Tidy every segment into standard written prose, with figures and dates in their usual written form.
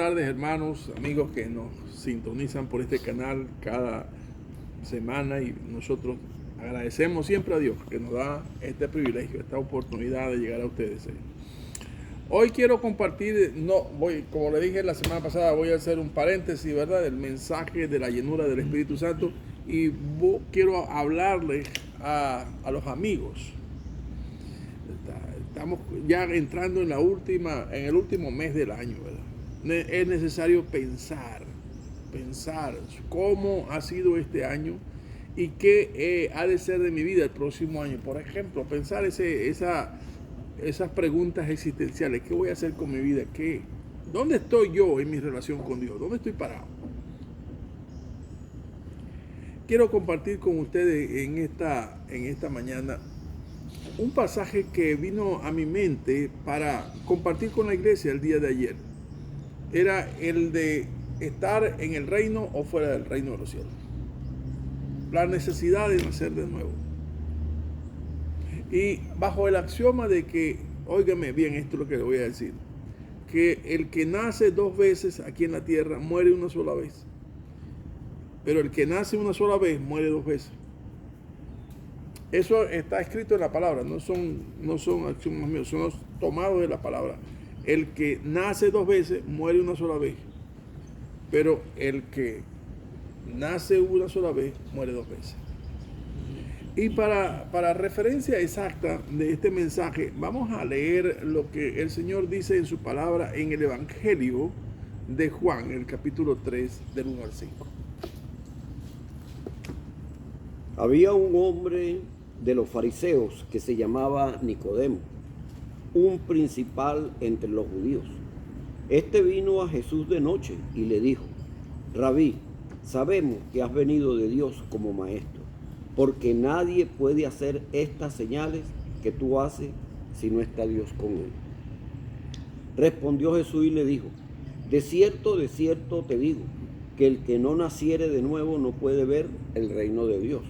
tardes, hermanos, amigos que nos sintonizan por este canal cada semana, y nosotros agradecemos siempre a Dios que nos da este privilegio, esta oportunidad de llegar a ustedes. Hoy quiero compartir, como le dije la semana pasada, voy a hacer un paréntesis, ¿verdad?, del mensaje de la llenura del Espíritu Santo, y quiero hablarles a los amigos. Estamos ya entrando en el último mes del año, ¿verdad? Es necesario pensar cómo ha sido este año y qué ha de ser de mi vida el próximo año. Por ejemplo, pensar esas preguntas existenciales. ¿Qué voy a hacer con mi vida? ¿Dónde estoy yo en mi relación con Dios? ¿Dónde estoy parado? Quiero compartir con ustedes en esta mañana un pasaje que vino a mi mente para compartir con la iglesia el día de ayer. Era el de estar en el reino o fuera del reino de los cielos. La necesidad de nacer de nuevo. Y bajo el axioma de que, óigame bien, esto es lo que le voy a decir, que el que nace dos veces aquí en la tierra muere una sola vez. Pero el que nace una sola vez muere dos veces. Eso está escrito en la palabra, no son axiomas míos, son tomados de la palabra. El que nace dos veces muere una sola vez. Pero el que nace una sola vez muere dos veces. Y para referencia exacta de este mensaje, vamos a leer lo que el Señor dice en su palabra en el Evangelio de Juan, el capítulo 3, del 1 al 5. Había un hombre de los fariseos que se llamaba Nicodemo, un principal entre los judíos. Este vino a Jesús de noche y le dijo: Rabí, sabemos que has venido de Dios como maestro, porque nadie puede hacer estas señales que tú haces si no está Dios con él. Respondió Jesús y le dijo: de cierto te digo, que el que no naciere de nuevo no puede ver el reino de Dios.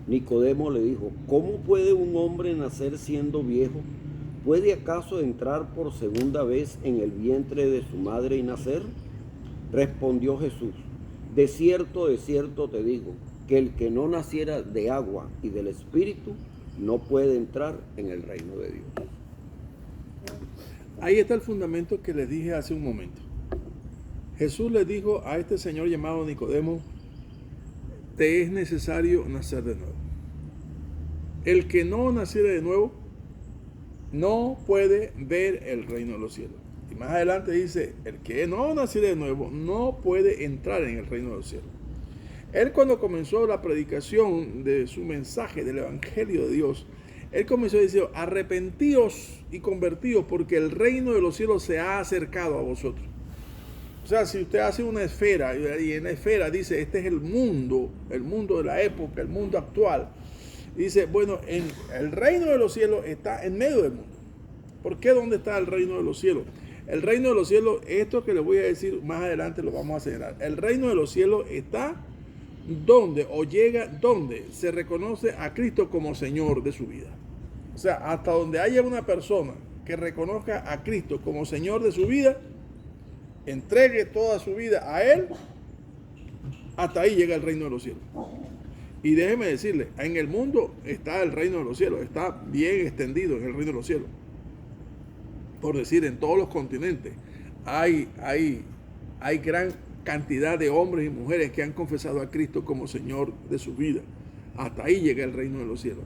Nicodemo le dijo: ¿cómo puede un hombre nacer siendo viejo? ¿Puede acaso entrar por segunda vez en el vientre de su madre y nacer? Respondió Jesús: de cierto te digo, que el que no naciera de agua y del Espíritu no puede entrar en el reino de Dios. Ahí está el fundamento que les dije hace un momento. Jesús le dijo a este señor llamado Nicodemo: te es necesario nacer de nuevo. El que no naciere de nuevo no puede ver el reino de los cielos. Y más adelante dice: el que no naciere de nuevo no puede entrar en el reino de los cielos. Él, cuando comenzó la predicación de su mensaje del Evangelio de Dios, él comenzó diciendo: arrepentíos y convertíos, porque el reino de los cielos se ha acercado a vosotros. O sea, si usted hace una esfera y en la esfera dice: este es el mundo de la época, el mundo actual. Dice: bueno, el reino de los cielos está en medio del mundo. ¿Por qué? ¿Dónde está el reino de los cielos? El reino de los cielos, esto que les voy a decir más adelante lo vamos a señalar. El reino de los cielos está donde, o llega donde se reconoce a Cristo como Señor de su vida. O sea, hasta donde haya una persona que reconozca a Cristo como Señor de su vida, entregue toda su vida a Él, hasta ahí llega el reino de los cielos. Y déjeme decirle, en el mundo está el reino de los cielos, está bien extendido en el reino de los cielos. Por decir, en todos los continentes hay gran cantidad de hombres y mujeres que han confesado a Cristo como Señor de su vida. Hasta ahí llega el reino de los cielos.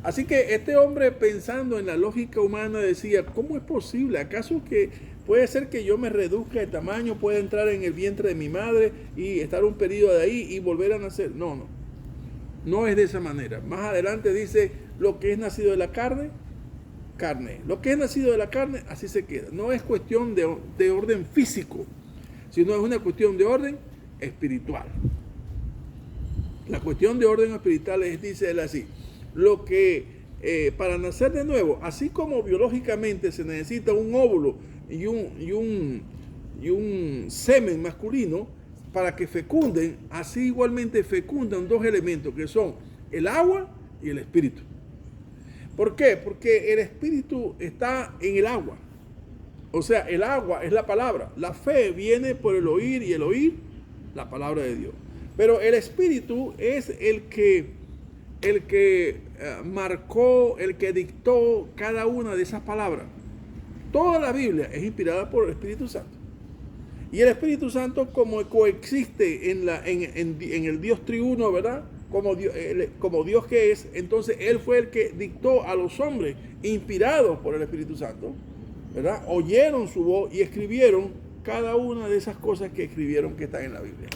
Así que este hombre, pensando en la lógica humana, decía: ¿cómo es posible? ¿Acaso que puede ser que yo me reduzca de tamaño, pueda entrar en el vientre de mi madre y estar un periodo de ahí y volver a nacer? No es de esa manera. Más adelante dice: lo que es nacido de la carne, carne. Lo que es nacido de la carne, así se queda. No es cuestión de orden físico, sino es una cuestión de orden espiritual. La cuestión de orden espiritual es, dice él así: lo que para nacer de nuevo, así como biológicamente se necesita un óvulo y un semen masculino para que fecunden, así igualmente fecundan dos elementos que son el agua y el espíritu. ¿Por qué? Porque el espíritu está en el agua. O sea, el agua es la palabra. La fe viene por el oír y el oír la palabra de Dios. Pero el Espíritu es el que marcó, el que dictó cada una de esas palabras. Toda la Biblia es inspirada por el Espíritu Santo. Y el Espíritu Santo, como coexiste en el Dios triuno, ¿verdad? Como Dios que es, entonces Él fue el que dictó a los hombres, inspirados por el Espíritu Santo, ¿verdad? Oyeron su voz y escribieron cada una de esas cosas que escribieron que están en la Biblia.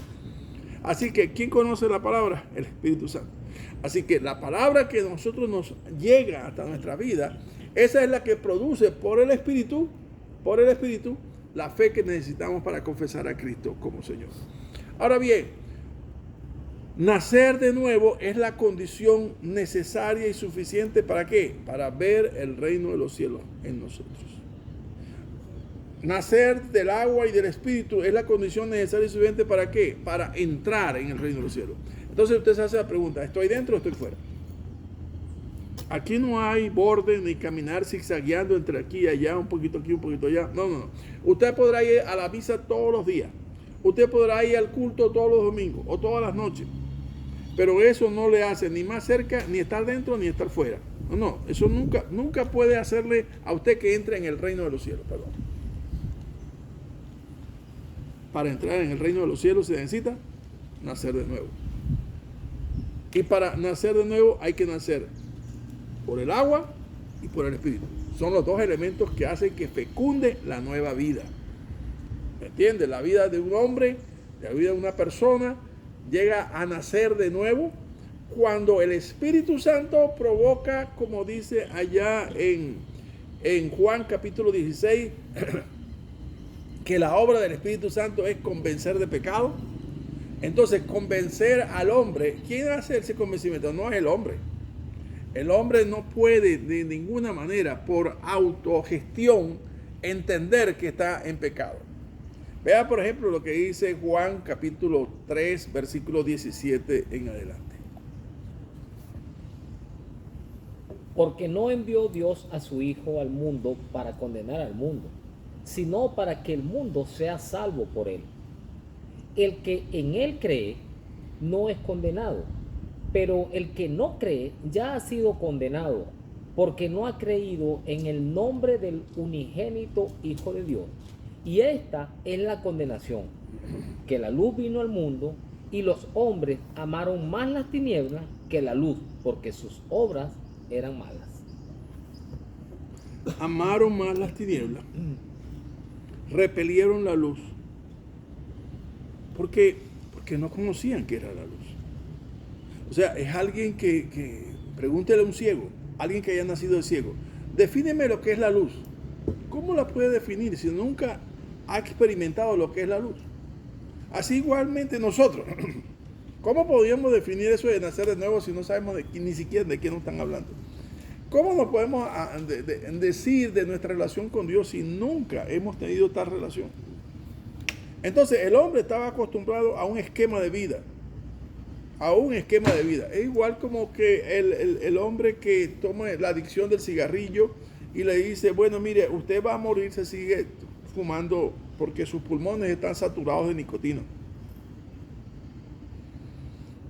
Así que, ¿quién conoce la palabra? El Espíritu Santo. Así que la palabra que a nosotros nos llega hasta nuestra vida, esa es la que produce por el Espíritu, la fe que necesitamos para confesar a Cristo como Señor. Ahora bien, nacer de nuevo es la condición necesaria y suficiente ¿para qué? Para ver el reino de los cielos en nosotros. Nacer del agua y del Espíritu es la condición necesaria y suficiente ¿para qué? Para entrar en el reino de los cielos. Entonces usted se hace la pregunta, ¿estoy dentro o estoy fuera? Aquí no hay borde ni caminar zigzagueando entre aquí y allá, un poquito aquí, un poquito allá. No. Usted podrá ir a la misa todos los días. Usted podrá ir al culto todos los domingos o todas las noches. Pero eso no le hace ni más cerca, ni estar dentro, ni estar fuera. No, eso nunca puede hacerle a usted que entre en el reino de los cielos. Perdón. Para entrar en el reino de los cielos se necesita nacer de nuevo. Y para nacer de nuevo hay que nacer por el agua y por el Espíritu. Son los dos elementos que hacen que fecunde la nueva vida. ¿Me entiendes? La vida de un hombre, la vida de una persona, llega a nacer de nuevo cuando el Espíritu Santo provoca, como dice allá en Juan capítulo 16, que la obra del Espíritu Santo es convencer de pecado. Entonces, convencer al hombre, ¿quién hace ese convencimiento? No es el hombre. El hombre no puede de ninguna manera, por autogestión, entender que está en pecado. Vea, por ejemplo, lo que dice Juan capítulo 3, versículo 17 en adelante. Porque no envió Dios a su Hijo al mundo para condenar al mundo, sino para que el mundo sea salvo por él. El que en él cree no es condenado, pero el que no cree ya ha sido condenado, porque no ha creído en el nombre del unigénito Hijo de Dios. Y esta es la condenación, que la luz vino al mundo, y los hombres amaron más las tinieblas que la luz, porque sus obras eran malas. Amaron más las tinieblas, repelieron la luz, porque no conocían que era la luz. O sea, es alguien que pregúntele a un ciego, alguien que haya nacido de ciego, defíneme lo que es la luz. ¿Cómo la puede definir si nunca ha experimentado lo que es la luz? Así igualmente nosotros. ¿Cómo podríamos definir eso de nacer de nuevo si no sabemos ni siquiera de qué nos están hablando? ¿Cómo nos podemos decir de nuestra relación con Dios si nunca hemos tenido tal relación? Entonces el hombre estaba acostumbrado a un esquema de vida. Es igual como que el hombre que toma la adicción del cigarrillo y le dice, bueno, mire, usted va a morir, se sigue fumando porque sus pulmones están saturados de nicotina.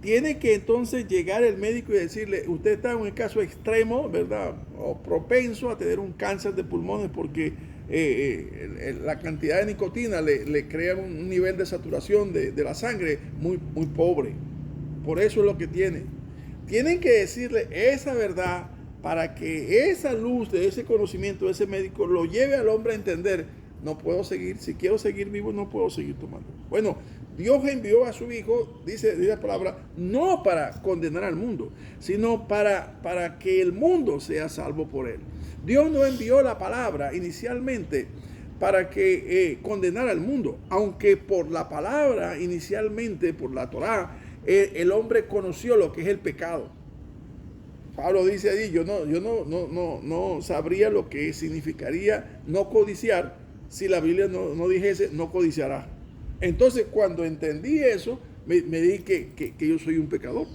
Tiene que entonces llegar el médico y decirle, usted está en un caso extremo, ¿verdad? O propenso a tener un cáncer de pulmones porque la cantidad de nicotina le crea un nivel de saturación de la sangre muy pobre. Por eso es lo que tiene. Tienen que decirle esa verdad para que esa luz de ese conocimiento de ese médico lo lleve al hombre a entender, no puedo seguir, si quiero seguir vivo, no puedo seguir tomando. Bueno, Dios envió a su Hijo, dice la palabra, no para condenar al mundo, sino para que el mundo sea salvo por él. Dios no envió la palabra inicialmente para que condenara al mundo, aunque por la palabra inicialmente, por la Torá, el hombre conoció lo que es el pecado. Pablo dice allí, yo no sabría lo que significaría no codiciar si la Biblia no dijese no codiciarás. Entonces cuando entendí eso, me di que yo soy un pecador.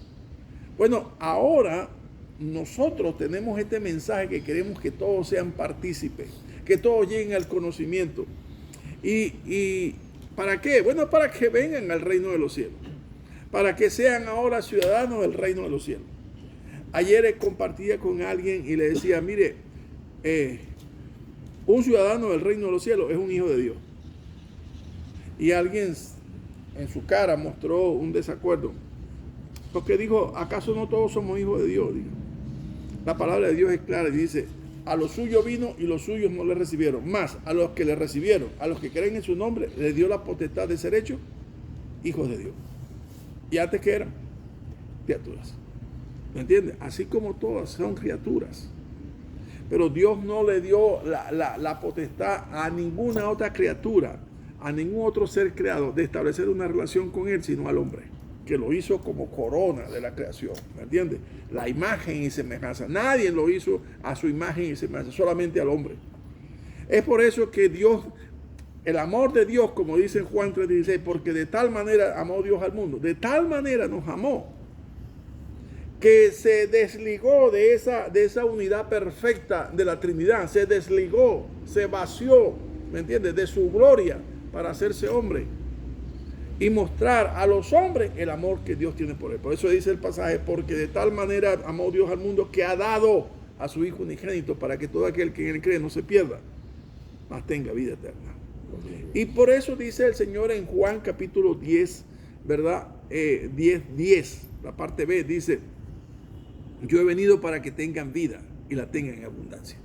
Bueno, ahora nosotros tenemos este mensaje que queremos que todos sean partícipes. que todos lleguen al conocimiento. ¿Y para qué? Bueno, para que vengan al reino de los cielos, para que sean ahora ciudadanos del reino de los cielos. Ayer compartía con alguien y le decía, mire, un ciudadano del reino de los cielos es un hijo de Dios. Y alguien en su cara mostró un desacuerdo, porque dijo, ¿acaso no todos somos hijos de Dios? Dijo. La palabra de Dios es clara y dice, a los suyos vino y los suyos no le recibieron. Más, a los que le recibieron, a los que creen en su nombre, les dio la potestad de ser hechos hijos de Dios. Y antes que eran criaturas. ¿Me entiendes? Así como todas son criaturas. Pero Dios no le dio la potestad a ninguna otra criatura, a ningún otro ser creado, de establecer una relación con Él, sino al hombre, que lo hizo como corona de la creación. ¿Me entiendes? La imagen y semejanza. Nadie lo hizo a su imagen y semejanza, solamente al hombre. Es por eso que Dios, el amor de Dios, como dice en Juan 3:16, porque de tal manera amó Dios al mundo, de tal manera nos amó, que se desligó de esa unidad perfecta de la Trinidad, se desligó, se vació, ¿me entiendes?, de su gloria para hacerse hombre y mostrar a los hombres el amor que Dios tiene por él. Por eso dice el pasaje, porque de tal manera amó Dios al mundo que ha dado a su Hijo unigénito para que todo aquel que en él cree no se pierda, mas tenga vida eterna. Y por eso dice el Señor en Juan capítulo 10, ¿verdad? 10, la parte B, dice, yo he venido para que tengan vida y la tengan en abundancia.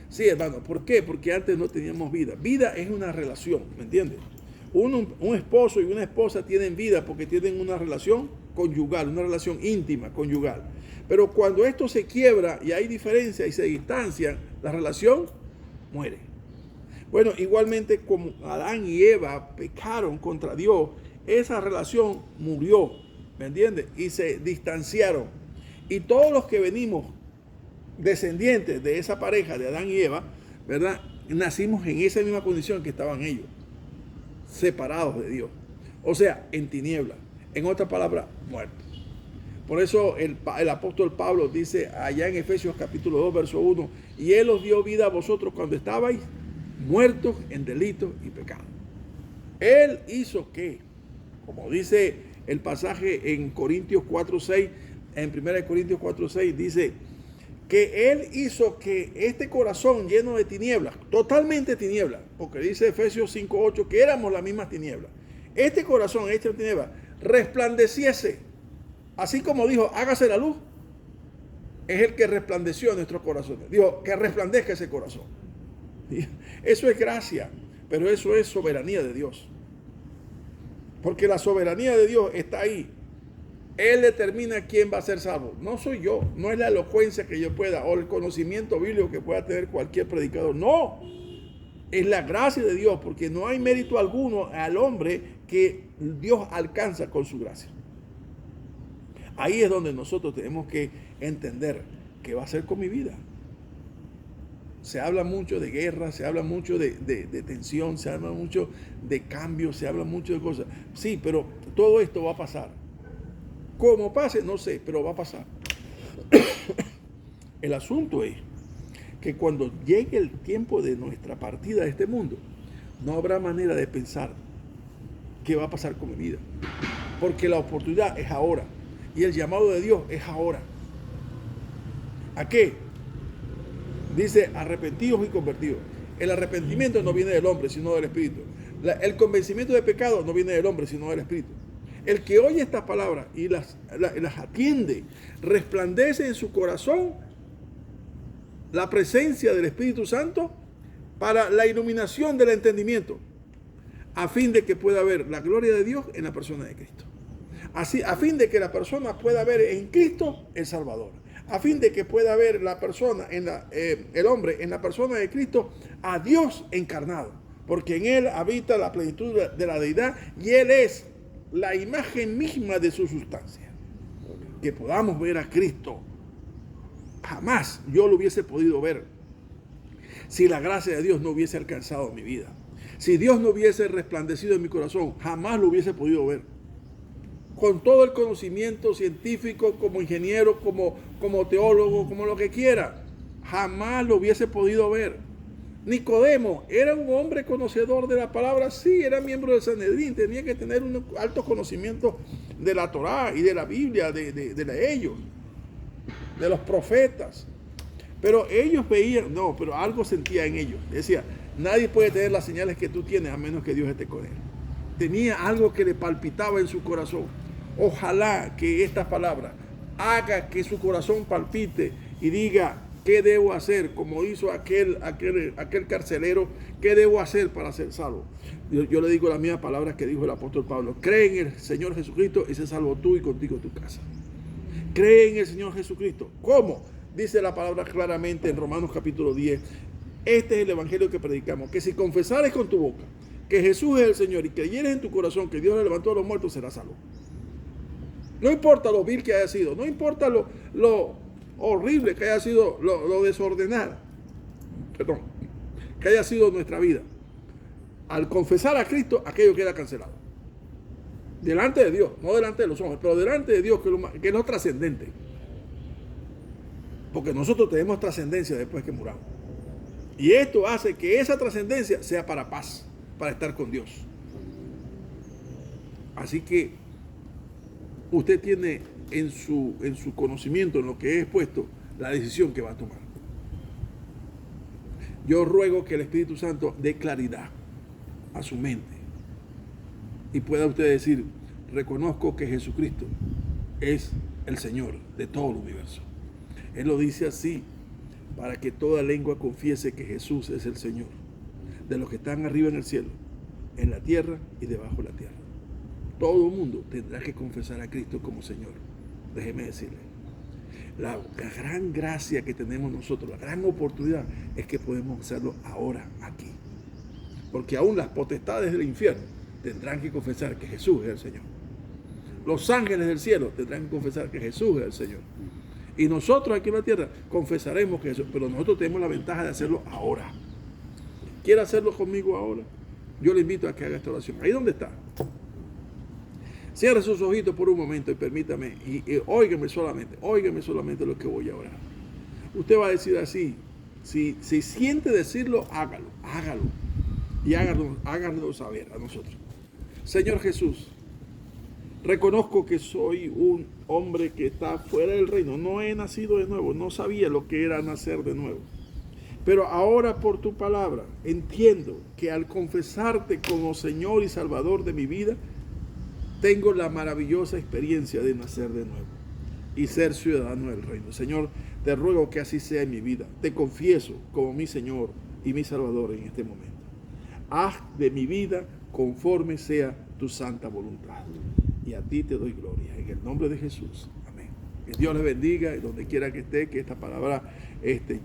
Sí, hermano, ¿por qué? Porque antes no teníamos vida. Vida es una relación, ¿me entiendes? Un esposo y una esposa tienen vida porque tienen una relación conyugal, una relación íntima, conyugal. Pero cuando esto se quiebra y hay diferencia y se distancian, la relación muere. Bueno, igualmente como Adán y Eva pecaron contra Dios, esa relación murió, ¿me entiendes? Y se distanciaron. Y todos los que venimos descendientes de esa pareja de Adán y Eva, ¿verdad? Nacimos en esa misma condición que estaban ellos, separados de Dios. O sea, en tinieblas. En otras palabras, muertos. Por eso el apóstol Pablo dice allá en Efesios capítulo 2, verso 1, y Él os dio vida a vosotros cuando estabais muertos en delitos y pecados. Él hizo que, como dice el pasaje en Corintios 4:6, en 1 Corintios 4:6 dice que Él hizo que este corazón lleno de tinieblas, totalmente tinieblas, porque dice Efesios 5:8 que éramos las mismas tinieblas. Este corazón hecho de tinieblas resplandeciese, así como dijo, hágase la luz, es el que resplandeció en nuestros corazones. Dijo, que resplandezca ese corazón. Eso es gracia, pero eso es soberanía de Dios. Porque la soberanía de Dios está ahí. Él determina quién va a ser salvo. No soy yo, no es la elocuencia que yo pueda o el conocimiento bíblico que pueda tener cualquier predicador. No, es la gracia de Dios, porque no hay mérito alguno al hombre que Dios alcanza con su gracia. Ahí es donde nosotros tenemos que entender qué va a hacer con mi vida. Se habla mucho de guerra, se habla mucho de tensión, se habla mucho de cambio, se habla mucho de cosas. Sí, pero todo esto va a pasar. Cómo pase, no sé, pero va a pasar. El asunto es que cuando llegue el tiempo de nuestra partida de este mundo, no habrá manera de pensar qué va a pasar con mi vida. Porque la oportunidad es ahora. Y el llamado de Dios es ahora. ¿A qué? Dice, arrepentidos y convertidos. El arrepentimiento no viene del hombre, sino del Espíritu. El convencimiento de pecado no viene del hombre, sino del Espíritu. El que oye estas palabras y las atiende, resplandece en su corazón la presencia del Espíritu Santo para la iluminación del entendimiento, a fin de que pueda ver la gloria de Dios en la persona de Cristo. Así, a fin de que la persona pueda ver en Cristo el Salvador. A fin de que pueda ver la persona, el hombre en la persona de Cristo, a Dios encarnado. Porque en Él habita la plenitud de la deidad y Él es la imagen misma de su sustancia. Que podamos ver a Cristo. Jamás yo lo hubiese podido ver si la gracia de Dios no hubiese alcanzado mi vida. Si Dios no hubiese resplandecido en mi corazón, jamás lo hubiese podido ver. Con todo el conocimiento científico, como ingeniero, como teólogo, como lo que quiera, jamás lo hubiese podido ver. Nicodemo era un hombre conocedor de la palabra, sí, era miembro del Sanedrín, tenía que tener un alto conocimiento de la Torá y de la Biblia, de ellos, de los profetas. Pero ellos veían, no, pero algo sentía en ellos. Decía, nadie puede tener las señales que tú tienes a menos que Dios esté con él. Tenía algo que le palpitaba en su corazón. Ojalá que esta palabra haga que su corazón palpite y diga, ¿qué debo hacer? Como hizo aquel carcelero, ¿qué debo hacer para ser salvo? Yo le digo las mismas palabras que dijo el apóstol Pablo. Cree en el Señor Jesucristo y sé salvo tú y contigo tu casa. Cree en el Señor Jesucristo. ¿Cómo? Dice la palabra claramente en Romanos capítulo 10. Este es el evangelio que predicamos. Que si confesares con tu boca que Jesús es el Señor y creyeres en tu corazón que Dios le levantó a los muertos, serás salvo. No importa lo vil que haya sido. No importa lo horrible que haya sido, lo desordenada, que haya sido nuestra vida. Al confesar a Cristo, aquello queda cancelado. Delante de Dios, no delante de los hombres, pero delante de Dios, que es lo trascendente. Porque nosotros tenemos trascendencia después que muramos. Y esto hace que esa trascendencia sea para paz, para estar con Dios. Así que usted tiene en su conocimiento, en lo que he expuesto, la decisión que va a tomar. Yo ruego que el Espíritu Santo dé claridad a su mente y pueda usted decir, reconozco que Jesucristo es el Señor de todo el universo. Él lo dice así, para que toda lengua confiese que Jesús es el Señor, de los que están arriba en el cielo, en la tierra y debajo de la tierra. Todo el mundo tendrá que confesar a Cristo como Señor. Déjeme decirle, la gran gracia que tenemos nosotros, la gran oportunidad, es que podemos hacerlo ahora, aquí. Porque aún las potestades del infierno tendrán que confesar que Jesús es el Señor. Los ángeles del cielo tendrán que confesar que Jesús es el Señor. Y nosotros aquí en la tierra confesaremos que Jesús, pero nosotros tenemos la ventaja de hacerlo ahora. ¿Quiere hacerlo conmigo ahora? Yo le invito a que haga esta oración. Ahí donde está. Cierre sus ojitos por un momento y permítame, y óigame solamente lo que voy a orar. Usted va a decir así, si siente decirlo, hágalo, y háganos saber a nosotros. Señor Jesús, reconozco que soy un hombre que está fuera del reino, no he nacido de nuevo, no sabía lo que era nacer de nuevo. Pero ahora por tu palabra entiendo que al confesarte como Señor y Salvador de mi vida, tengo la maravillosa experiencia de nacer de nuevo y ser ciudadano del reino. Señor, te ruego que así sea en mi vida. Te confieso como mi Señor y mi Salvador en este momento. Haz de mi vida conforme sea tu santa voluntad. Y a ti te doy gloria. En el nombre de Jesús. Amén. Que Dios les bendiga y donde quiera que esté, que esta palabra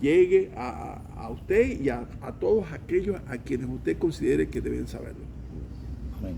llegue a usted y a todos aquellos a quienes usted considere que deben saberlo. Amén.